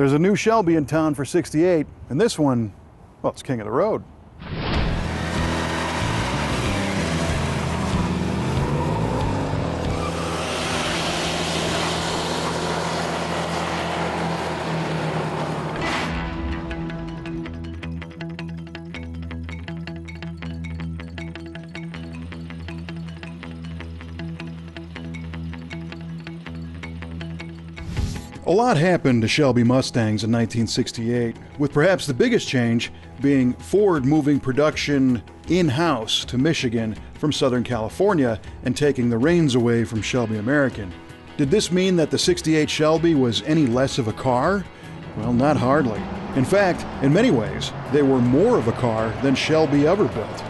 There's a new Shelby in town for 68, and this one, well, it's king of the road. A lot happened to Shelby Mustangs in 1968, with perhaps the biggest change being Ford moving production in-house to Michigan from Southern California and taking the reins away from Shelby American. Did this mean that the 68 Shelby was any less of a car? Well, not hardly. In fact, in many ways, they were more of a car than Shelby ever built.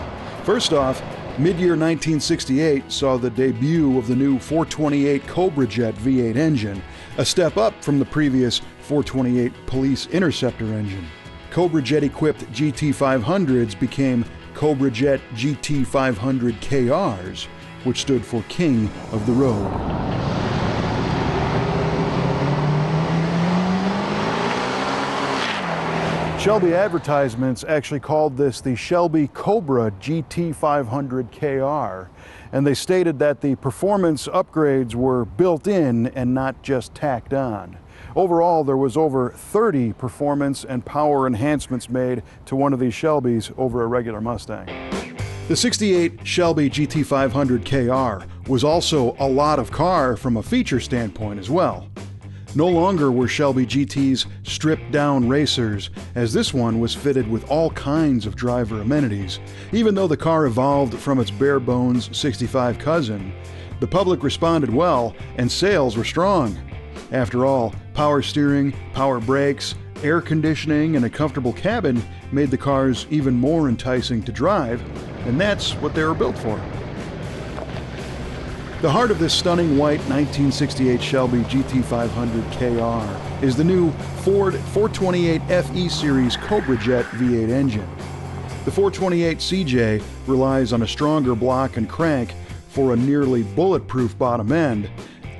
First off, mid-year 1968 saw the debut of the new 428 Cobra Jet V8 engine, a step up from the previous 428 Police Interceptor engine. Cobra Jet-equipped GT500s became Cobra Jet GT500KRs, which stood for King of the Road. Shelby advertisements actually called this the Shelby Cobra GT500KR, and they stated that the performance upgrades were built in and not just tacked on. Overall, there was over 30 performance and power enhancements made to one of these Shelbys over a regular Mustang. The 68 Shelby GT500KR was also a lot of car from a feature standpoint as well. No longer were Shelby GTs stripped-down racers, as this one was fitted with all kinds of driver amenities. Even though the car evolved from its bare-bones 65 cousin, the public responded well and sales were strong. After all, power steering, power brakes, air conditioning, and a comfortable cabin made the cars even more enticing to drive, and that's what they were built for. The heart of this stunning white 1968 Shelby GT500KR is the new Ford 428 FE Series Cobra Jet V8 engine. The 428 CJ relies on a stronger block and crank for a nearly bulletproof bottom end,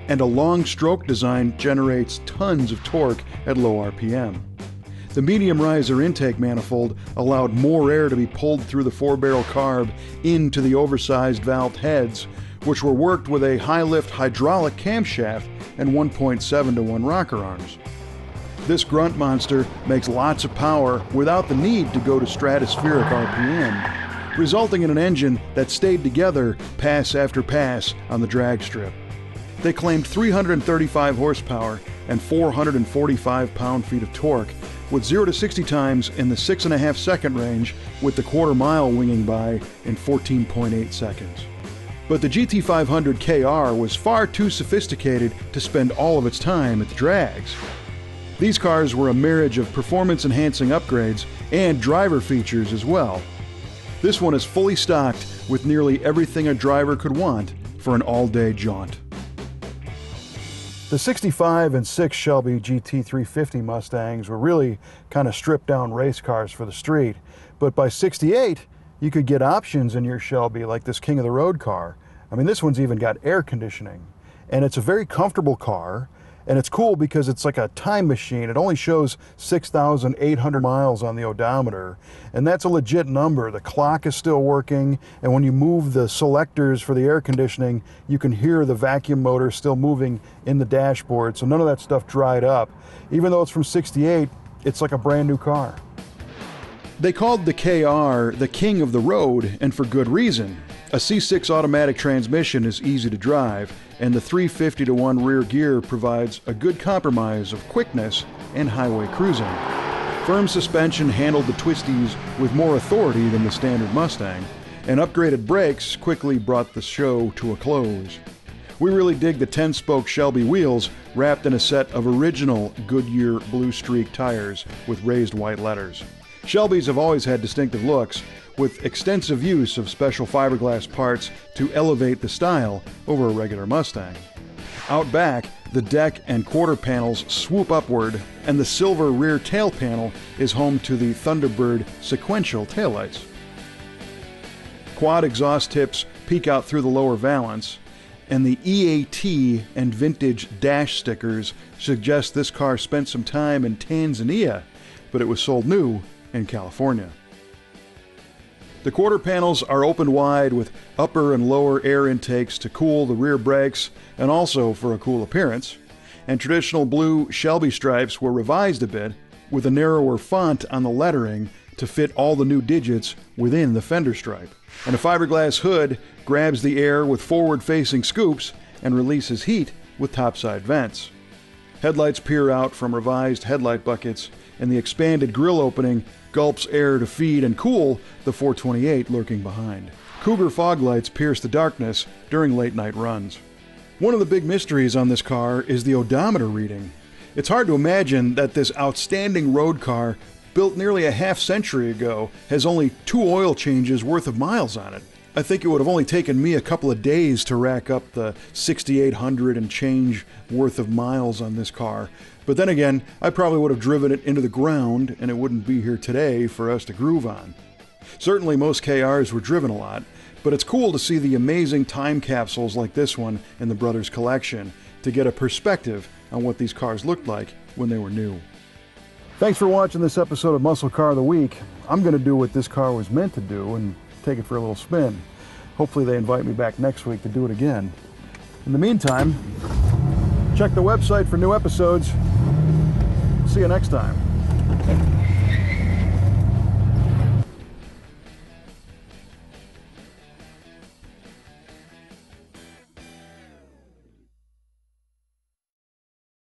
and a long stroke design generates tons of torque at low RPM. The medium riser intake manifold allowed more air to be pulled through the 4-barrel carb into the oversized valved heads, which were worked with a high-lift hydraulic camshaft and 1.7-to-1 rocker arms. This grunt monster makes lots of power without the need to go to stratospheric RPM, resulting in an engine that stayed together pass after pass on the drag strip. They claimed 335 horsepower and 445 pound-feet of torque, with 0 to 60 times in the 6.5-second range, with the quarter-mile winging by in 14.8 seconds. But the GT500KR was far too sophisticated to spend all of its time at the drags. These cars were a marriage of performance-enhancing upgrades and driver features as well. This one is fully stocked with nearly everything a driver could want for an all-day jaunt. The 65 and 6 Shelby GT350 Mustangs were really kind of stripped-down race cars for the street, but by 68, you could get options in your Shelby like this King of the Road car. I mean, this one's even got air conditioning, and it's a very comfortable car, and it's cool because it's like a time machine. It only shows 6,800 miles on the odometer, and that's a legit number. The clock is still working, and when you move the selectors for the air conditioning, you can hear the vacuum motor still moving in the dashboard, so none of that stuff dried up. Even though it's from 68, it's like a brand new car. They called the KR the King of the Road, and for good reason. A C6 automatic transmission is easy to drive, and the 350-to-1 rear gear provides a good compromise of quickness and highway cruising. Firm suspension handled the twisties with more authority than the standard Mustang, and upgraded brakes quickly brought the show to a close. We really dig the 10-spoke Shelby wheels wrapped in a set of original Goodyear Blue Streak tires with raised white letters. Shelbys have always had distinctive looks, with extensive use of special fiberglass parts to elevate the style over a regular Mustang. Out back, the deck and quarter panels swoop upward, and the silver rear tail panel is home to the Thunderbird sequential taillights. Quad exhaust tips peek out through the lower valance, and the EAT and vintage dash stickers suggest this car spent some time in Tanzania, but it was sold new in California. The quarter panels are open wide with upper and lower air intakes to cool the rear brakes and also for a cool appearance. And traditional blue Shelby stripes were revised a bit with a narrower font on the lettering to fit all the new digits within the fender stripe. And a fiberglass hood grabs the air with forward-facing scoops and releases heat with topside vents. Headlights peer out from revised headlight buckets, and the expanded grille opening gulps air to feed and cool the 428 lurking behind. Cougar fog lights pierce the darkness during late-night runs. One of the big mysteries on this car is the odometer reading. It's hard to imagine that this outstanding road car, built nearly a half-century ago, has only 2 oil changes worth of miles on it. I think it would have only taken me a couple of days to rack up the 6,800 and change worth of miles on this car. But then again, I probably would have driven it into the ground and it wouldn't be here today for us to groove on. Certainly most KRs were driven a lot, but it's cool to see the amazing time capsules like this one in the Brothers collection to get a perspective on what these cars looked like when they were new. Thanks for watching this episode of Muscle Car of the Week. I'm going to do what this car was meant to do and take it for a little spin. Hopefully they invite me back next week to do it again. In the meantime, check the website for new episodes. See you next time.